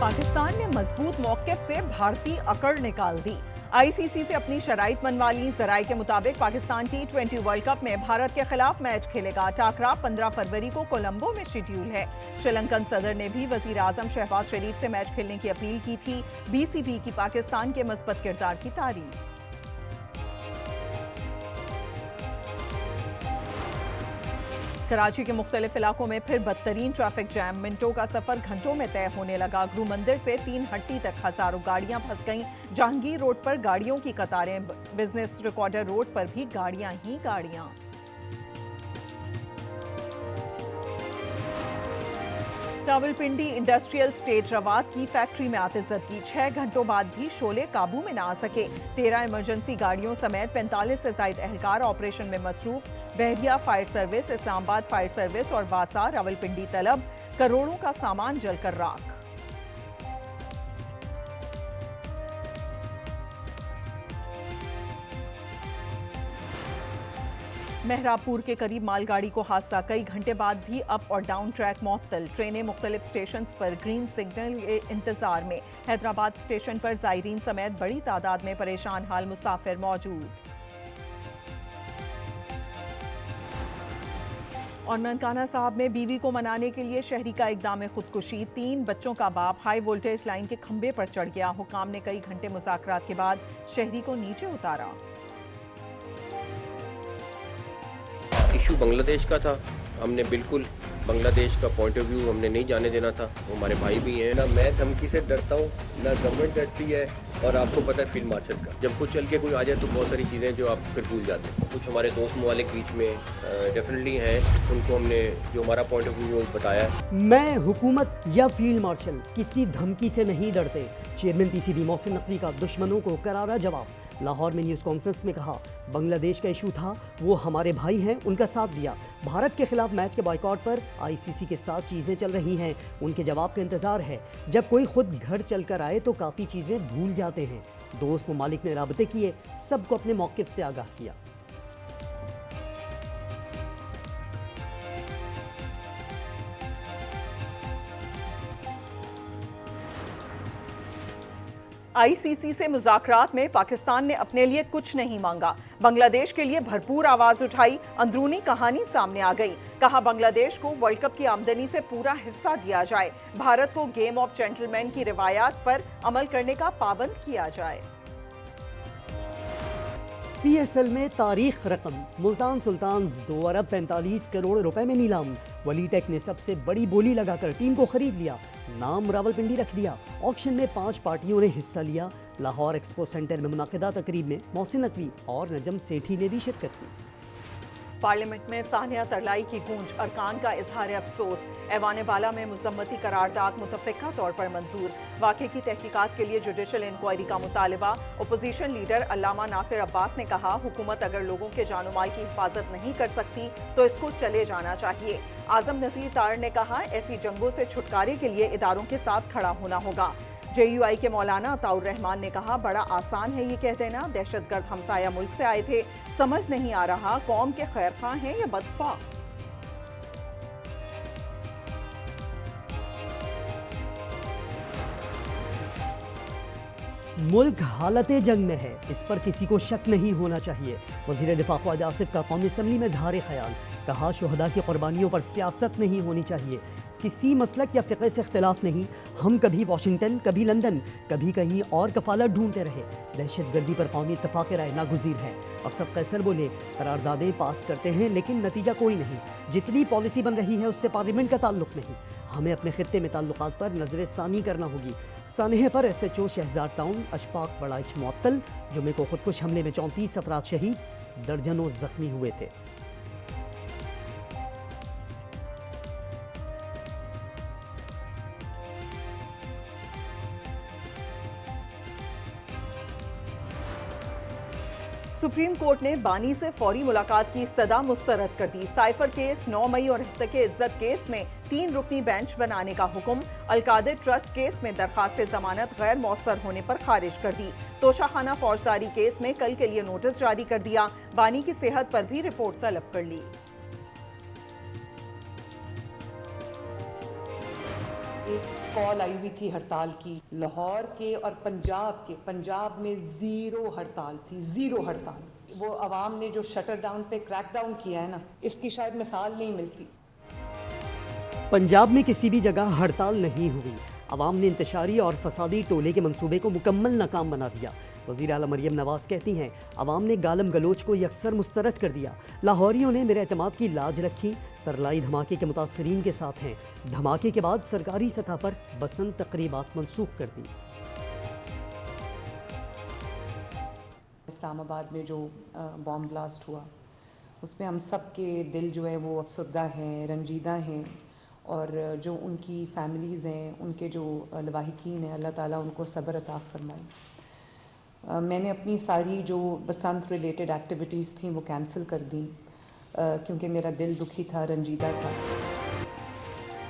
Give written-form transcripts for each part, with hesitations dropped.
पाकिस्तान ने मजबूत मौक़िफ़ से भारतीय अकड़ निकाल दी। आईसीसी से अपनी शराइत मनवा ली। जराये के मुताबिक पाकिस्तान T20 वर्ल्ड कप में भारत के खिलाफ मैच खेलेगा। टाकरा 15 फरवरी को कोलंबो में शेड्यूल है। श्रीलंकन सदर ने भी वजीर आजम शहबाज शरीफ से मैच खेलने की अपील की थी। बीसीबी की पाकिस्तान के मस्बत किरदार की तारीफ। कराची के मुख्तलिफ इलाकों में फिर बदतरीन ट्रैफिक जैम। मिनटों का सफर घंटों में तय होने लगा। गुरु मंदिर से 3 हट्टी तक हजारों गाड़ियां फंस गईं। जहांगीर रोड पर गाड़ियों की कतारें। बिजनेस रिकॉर्डर रोड पर भी गाड़ियां ही गाड़ियां। रावलपिंडी इंडस्ट्रियल स्टेट रवात की फैक्ट्री में आतिशबाजी। 6 घंटों बाद भी शोले काबू में ना आ सके। 13 इमरजेंसी गाड़ियों समेत 45 से ज्यादा एहलकार ऑपरेशन में मसरूफ। बहरिया fire service, Islamabad fire service और बासा रावलपिंडी तलब। करोड़ों का सामान जलकर राख। मेहराबपुर के करीब मालगाड़ी को हादसा। कई घंटे बाद भी अप और डाउन ट्रैक मुअत्तल। ट्रेनें मुख्तलिफ स्टेशन पर ग्रीन सिग्नल के इंतजार में। हैदराबाद स्टेशन पर जायरीन समेत बड़ी तादाद में परेशान हाल मुसाफिर मौजूद। और ननकाना साहब में बीवी को मनाने के लिए शहरी का इक़दाम खुदकुशी। 3 बच्चों का बाप हाई वोल्टेज लाइन के खंभे पर चढ़ गया। हुकाम ने कई घंटे मुज़ाकरात के बाद शहरी को नीचे उतारा। इशू बांग्लादेश का था। हमने बिल्कुल बांग्लादेश का पॉइंट ऑफ व्यू हमने नहीं जाने देना था। वो हमारे भाई भी हैं ना। मैं धमकी से डरता हूँ ना गवर्नमेंट डरती है। और आपको पता है फील्ड मार्शल का जब कुछ चल के कोई आ जाए तो बहुत सारी चीज़ें जो आप फिर भूल जाते हैं। कुछ हमारे दोस्त ममालिक बीच में डेफिनेटली हैं। उनको हमने जो हमारा पॉइंट ऑफ व्यू बताया। मैं हुकूमत या फील्ड मार्शल किसी धमकी से नहीं डरते। चेयरमैन पीसीबी मोहसिन नकवी का दुश्मनों को करारा जवाब। लाहौर में न्यूज़ कॉन्फ्रेंस में कहा, बांग्लादेश का इशू था, वो हमारे भाई हैं, उनका साथ दिया। भारत के खिलाफ मैच के बॉयकॉट पर आईसीसी के साथ चीज़ें चल रही हैं, उनके जवाब का इंतज़ार है। जब कोई खुद घर चलकर आए तो काफ़ी चीज़ें भूल जाते हैं। दोस्त ममालिक ने राबते किए, सबको अपने मौक़िफ़ से आगाह किया। आईसीसी से मुज़ाकरात में पाकिस्तान ने अपने लिए कुछ नहीं मांगा। बांग्लादेश के लिए भरपूर आवाज उठाई। अंदरूनी कहानी सामने आ गई। कहा बांग्लादेश को वर्ल्ड कप की आमदनी से पूरा हिस्सा दिया जाए। भारत को गेम ऑफ जेंटलमैन की रिवायात पर अमल करने का पाबंद किया जाए। पीएसएल में तारीख रकम। मुल्तान सुल्तान्स 2 अरब 45 करोड़ रुपए में नीलाम। वलीटेक ने सबसे बड़ी बोली लगाकर टीम को खरीद लिया। नाम रावलपिंडी रख दिया। ऑक्शन में 5 पार्टियों ने हिस्सा लिया। लाहौर एक्सपो सेंटर में मुनाकिदा तकरीब में मोहसिन नकवी और नजम सेठी ने भी शिरकत की। पार्लियामेंट में सानिया तरलाई की गूंज। अरकान का इजहार अफसोस। ऐवान बाला में मुजम्मती करारदाद मुतफ़िक़ा तौर पर मंजूर। वाक़े की तहकीकात के लिए जुडिशल इंक्वायरी का मुतालबा। अपोजिशन लीडर अल्लामा नासिर अब्बास ने कहा, हुकूमत अगर लोगों के जानो माल की हिफाजत नहीं कर सकती तो इसको चले जाना चाहिए। आजम नज़ीर तार ने कहा, ऐसी जंगों से छुटकारे के लिए इदारों के साथ खड़ा होना होगा। JUI के मौलाना अताउर रहमान ने कहा, बड़ा आसान है ये कह देना, दहशतगर्द हमसाया मुल्क से आए थे। समझ नहीं आ रहा कौम के खैरख्वाह हैं या बदख्वाह। मुल्क हालत जंग में है, इस पर किसी को शक नहीं होना चाहिए। वज़ीर दिफा ख्वाजा आसिफ का कौमी असम्बली में इज़हार ख्याल। कहा, शुहदा की कुर्बानियों पर सियासत नहीं होनी चाहिए। किसी मसलक या फ़िक़े से इख्तिलाफ नहीं। हम कभी वाशिंगटन, कभी लंदन, कभी कहीं और कफालत ढूंढते रहे। दहशतगर्दी पर कौमी इत्तफ़ाक़ राय नागुज़ीर है। असद कैसर बोले, करारदादें पास करते हैं लेकिन नतीजा कोई नहीं। जितनी पॉलिसी बन रही है उससे पार्लियामेंट का ताल्लुक़ नहीं। हमें अपने खित्ते में ताल्लुक़ात पर नज़र सानी करना होगी। सानहे पर SHO शहजाद टाउन अशफाक बड़ाइच मुअत्तल। जुमे को खुदकुश हमले में 34 अफराद शहीद, दर्जनों जख्मी हुए थे। सुप्रीम कोर्ट ने बानी से फौरी मुलाकात की इस्तदा मुस्तरद कर दी। साइफर केस, 9 मई और इत्तके इज्जत केस में 3 रुकनी बेंच बनाने का हुक्म। अलकादिर ट्रस्ट केस में दरखास्त जमानत गैर मौसर होने पर खारिज कर दी। तोशाखाना फौजदारी केस में कल के लिए नोटिस जारी कर दिया। बानी की सेहत पर भी रिपोर्ट तलब कर ली। कॉल आई हुई थी हड़ताल की, लाहौर के और पंजाब में ज़ीरो हड़ताल थी, ज़ीरो हड़ताल। वो आवाम ने जो शटर डाउन पे क्रैक डाउन किया है ना, इसकी शायद मिसाल नहीं मिलती। पंजाब में किसी भी जगह हड़ताल नहीं हुई। अवाम ने इंतशारी और फसादी टोले के मंसूबे को मुकम्मल नाकाम बना दिया। वज़ीर आला मरियम नवाज कहती हैं, अवाम ने गालम गलोच को यकसर मुस्तरद कर दिया। लाहौरियों ने मेरे एतमाद की लाज रखी। तरलाई धमाके के मुतासरीन के साथ हैं। धमाके के बाद सरकारी सतह पर बसंत तकरीबात मनसूख कर दी। इस्लामाबाद में जो बॉम्ब ब्लास्ट हुआ, उसमें हम सब के दिल जो है वो अफसरदा हैं, रंजीदा हैं, और जो उनकी फैमिलीज़ हैं, उनके जो लवाहिकीन हैं, अल्लाह ताला उनको सब्र अता फरमाए। मैंने अपनी सारी जो बसंत रिलेटेड एक्टिविटीज़ थी वो कैंसिल कर दी, क्योंकि मेरा दिल दुखी था, रंजीदा था।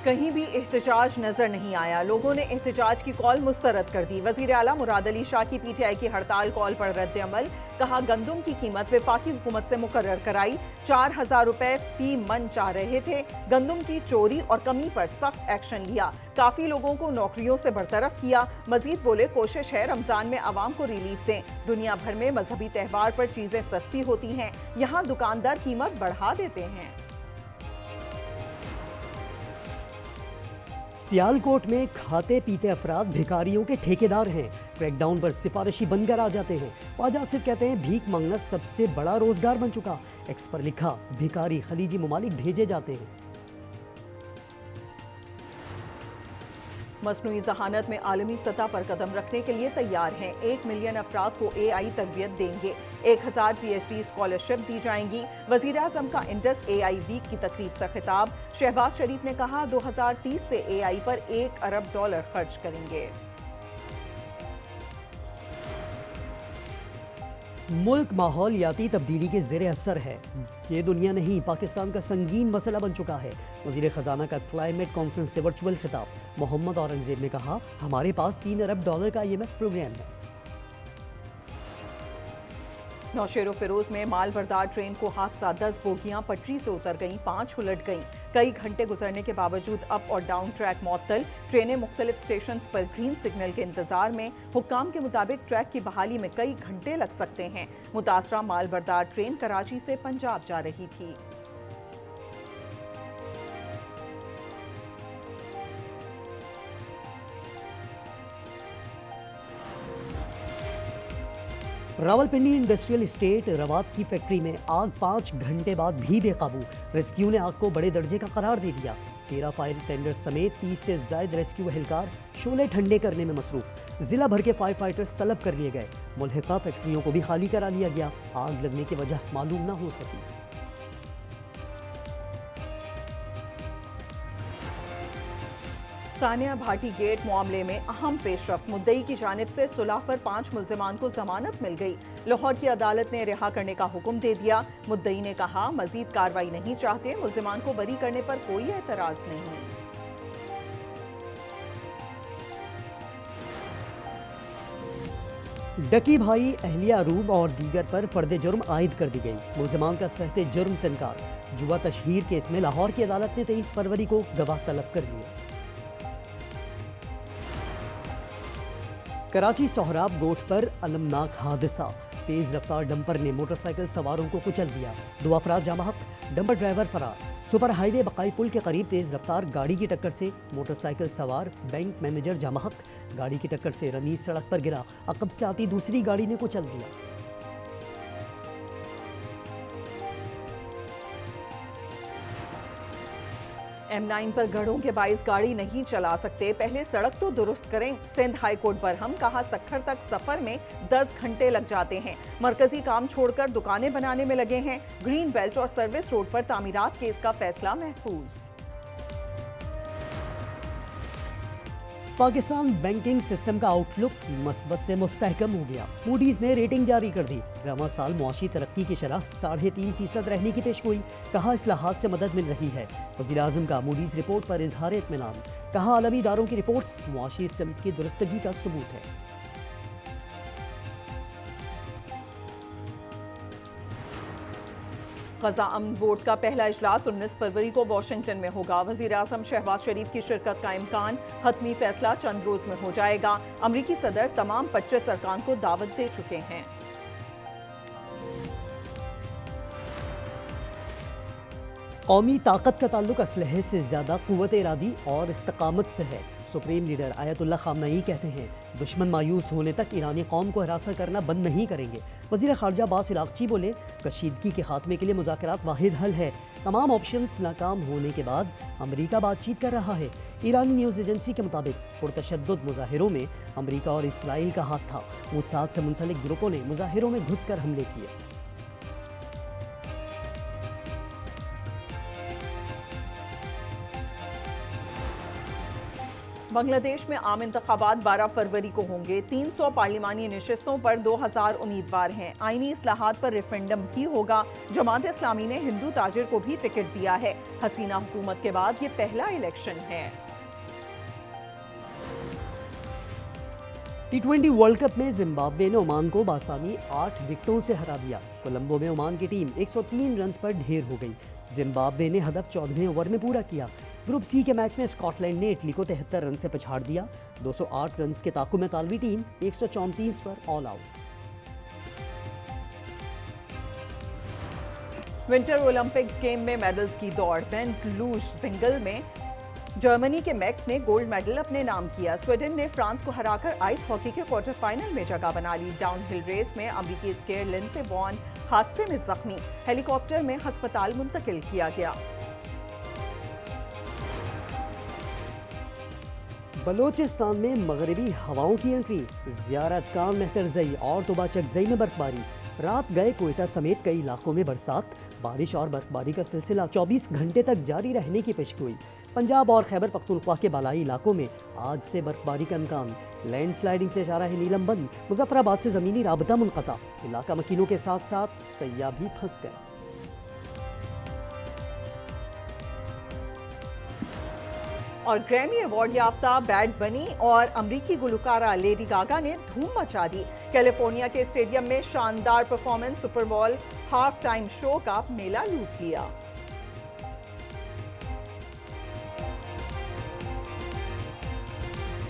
कहीं भी एहतजाज नजर नहीं आया। लोगों ने एहतजाज की कॉल मुस्तरद कर दी। वजीर आला मुराद अली शाह की PTI की हड़ताल कॉल पर रद्द अमल। कहा, गंदुम की कीमत वफाकी हुकूमत से मुकर्रर कराई। 4,000 रुपए फी मन चाह रहे थे। गंदुम की चोरी और कमी पर सख्त एक्शन लिया। काफी लोगों को नौकरियों से बरतरफ किया। मजीद बोले, कोशिश है रमजान में आवाम को रिलीफ दें। दुनिया भर में मजहबी त्यौहार पर चीजें सस्ती होती हैं, यहाँ दुकानदार कीमत बढ़ा देते हैं। सियालकोट में खाते पीते अफराद भिखारियों के ठेकेदार हैं। क्रैकडाउन पर सिफारिशी बनकर आ जाते हैं। ख्वाजा आसिफ कहते हैं, भीख मांगना सबसे बड़ा रोजगार बन चुका। एक्स पर लिखा, भिखारी खलीजी ममालिक भेजे जाते हैं। मसनूई जहानत में आलमी सतह पर कदम रखने के लिए तैयार हैं। 1 मिलियन अफराद को AI तरबियत देंगे। 1000 PhD स्कॉलरशिप दी जाएंगी। वजीर आजम का इंडस AI वीक की तकरीब से खिताब। शहबाज शरीफ ने कहा, 2030 से AI पर $1 अरब खर्च करेंगे। मुल्क माहौलियाती तब्दीली के ज़ेरे असर है। ये दुनिया नहीं, पाकिस्तान का संगीन मसला बन चुका है। वज़ीर ख़जाना का क्लाइमेट कॉन्फ्रेंस से वर्चुअल खिताब। मोहम्मद औरंगज़ेब ने कहा, हमारे पास $3 अरब का IMF प्रोग्राम है। नौशेरो फिरोज में माल बरदार ट्रेन को हादसा। 10 बोगियां पटरी से उतर गईं, 5 उलट गईं। कई घंटे गुजरने के बावजूद अप और डाउन ट्रैक मुअत्तल। ट्रेनें मुख्तलिफ स्टेशन पर ग्रीन सिग्नल के इंतजार में। हुक्काम के मुताबिक ट्रैक की बहाली में कई घंटे लग सकते हैं। मुतासरा माल बरदार ट्रेन कराची से पंजाब जा रही थी। रावलपिंडी इंडस्ट्रियल एस्टेट रवात की फैक्ट्री में आग 5 घंटे बाद भी बेकाबू। रेस्क्यू ने आग को बड़े दर्जे का करार दे दिया। 13 फायर टेंडर समेत 30 से ज्यादा रेस्क्यू एहलकार शोले ठंडे करने में मसरूफ। जिला भर के फायर फाइटर्स तलब कर लिए गए। मुल्हिका फैक्ट्रियों को भी खाली करा लिया गया। आग लगने की वजह मालूम न हो सकी। सानिया भाटी गेट मामले में अहम पेशरफ। मुद्दई की जानिब से सुलह पर 5 मुल्जिमान को जमानत मिल गई। लाहौर की अदालत ने रिहा करने का हुक्म दे दिया। मुद्दई ने कहा, मजीद कार्रवाई नहीं चाहते। मुल्जिमान को बरी करने पर कोई एतराज नहीं। डकी भाई अहलिया अरूब और दीगर पर फर्द जुर्म आयद कर दी गई। मुल्जिमान का सहते जुर्म से इनकार। जुआ तशहीर केस में लाहौर की अदालत ने 23 फरवरी को गवाह तलब कर लिए। कराची सोहराब गोठ पर अलमनाक हादसा। तेज रफ्तार डंपर ने मोटरसाइकिल सवारों को कुचल दिया। 2 अफराद जामहक, डंपर ड्राइवर फरार। सुपर हाईवे बकाई पुल के करीब तेज रफ्तार गाड़ी की टक्कर से मोटरसाइकिल सवार बैंक मैनेजर जामहक। गाड़ी की टक्कर से रनीस सड़क पर गिरा। अकब से आती दूसरी गाड़ी ने कुचल दिया। M9 पर गढ़ों के बाइस गाड़ी नहीं चला सकते, पहले सड़क तो दुरुस्त करें। सिंध हाई कोर्ट पर हम कहा, सक्खर तक सफर में 10 घंटे लग जाते हैं। मरकजी काम छोड़कर दुकानें बनाने में लगे हैं। ग्रीन बेल्ट और सर्विस रोड पर तामीरात केस का फैसला महफूज। पाकिस्तान बैंकिंग सिस्टम का आउटलुक मस्बत से मुस्तहकम हो गया। मूडीज ने रेटिंग जारी कर दी। रवां साल मुआशी तरक्की की शरह 3.5% रहने की पेशगोई। कहा, इस्लाहात से मदद मिल रही है। वज़ीर आज़म का मूडीज रिपोर्ट पर इजहार इत्मीनान। कहा, आलमी इदारों की रिपोर्ट्स मुआशी सिमत की दुरुस्तगी का सबूत है। ग़ज़ा अमन बोर्ड का पहला इजलास 19 फरवरी को वाशिंगटन में होगा। वज़ीर आज़म शहबाज शरीफ की शिरकत का इम्कान, हतमी फैसला चंद रोज़ में हो जाएगा। अमरीकी सदर तमाम 25 अरकान को दावत दे चुके हैं। कौमी ताकत का ताल्लुक असलहे से ज़्यादा क़ुव्वत इरादी और इस्तकामत से है। सुप्रीम लीडर आयतुल्लाह ख़ामनई कहते हैं, दुश्मन मायूस होने तक ईरानी कौम को हरासा करना बंद नहीं करेंगे। वज़ीर ख़ारजा अब्बास इलाक़ची बोले, कशीदगी के खात्मे के लिए मुज़ाकरात वाहिद हल है। तमाम ऑप्शंस नाकाम होने के बाद अमरीका बातचीत कर रहा है। ईरानी न्यूज़ एजेंसी के मुताबिक पुरतशद्दुद मुज़ाहिरों में अमरीका और इसराइल का हाथ था। मुसाद से मुंसलिक ग्रुपों ने मुज़ाहिरों में घुसकर हमले किए। बांग्लादेश में आम इंतखाबात 12 फरवरी को होंगे। 300 पार्लिमानी नशिस्तों पर 2000 उम्मीदवार हैं। आईनी इस्लाहात पर रेफरेंडम भी होगा। जमात इस्लामी ने हिंदू ताजिर को भी टिकट दिया है। हसीना हुकूमत के बाद ये पहला इलेक्शन है। T20 वर्ल्ड कप में जिम्बाब्वे ने ओमान को बासानी 8 विकेटों से हरा दिया। कोलंबो में ओमान की टीम 103 रन पर ढेर हो गई। जिम्बाब्वे ने हदफ 14वें ओवर में पूरा किया। ग्रुप सी के मैच में स्कॉटलैंड ने इटली को 73 रन से पछाड़ दिया। 208 रन के ताक़ुब में तालवी टीम 134 पर all out. Winter Olympics game में मेडल्स की दौड़। मेंस लूज सिंगल में जर्मनी के मैक्स ने गोल्ड मेडल अपने नाम किया। स्वीडन ने फ्रांस को हराकर आइस हॉकी के क्वार्टर फाइनल में जगह बना ली। डाउनहिल रेस में अमरीकी स्कीयर लिंडसे वॉन हादसे में जख्मी, हेलीकॉप्टर में अस्पताल मुंतकिल किया गया। बलोचिस्तान में मगरबी हवाओं की एंट्री। ज़ियारत कान मेहतरजई और तुबाचकजई में बर्फबारी। रात गए कोयटा समेत कई इलाकों में बरसात। बारिश और बर्फबारी का सिलसिला 24 घंटे तक जारी रहने की पेशगोई। पंजाब और खैबर पख्तूनख्वा के बालाई इलाकों में आज से बर्फबारी का इम्कान। लैंडस्लाइडिंग से जा रहे नीलम बंद। मुजफ्फराबाद से ज़मीनी राबता मुनक़ता। इलाका मकीनों के साथ साथ सयाह भी फंस गए। और ग्रैमी अवार्ड याफ्ता बैड बनी और अमरीकी गुलकारा लेडी गागा ने धूम मचा दी। कैलिफोर्निया के स्टेडियम में शानदार performance, super ball half time show का मेला लूट लिया।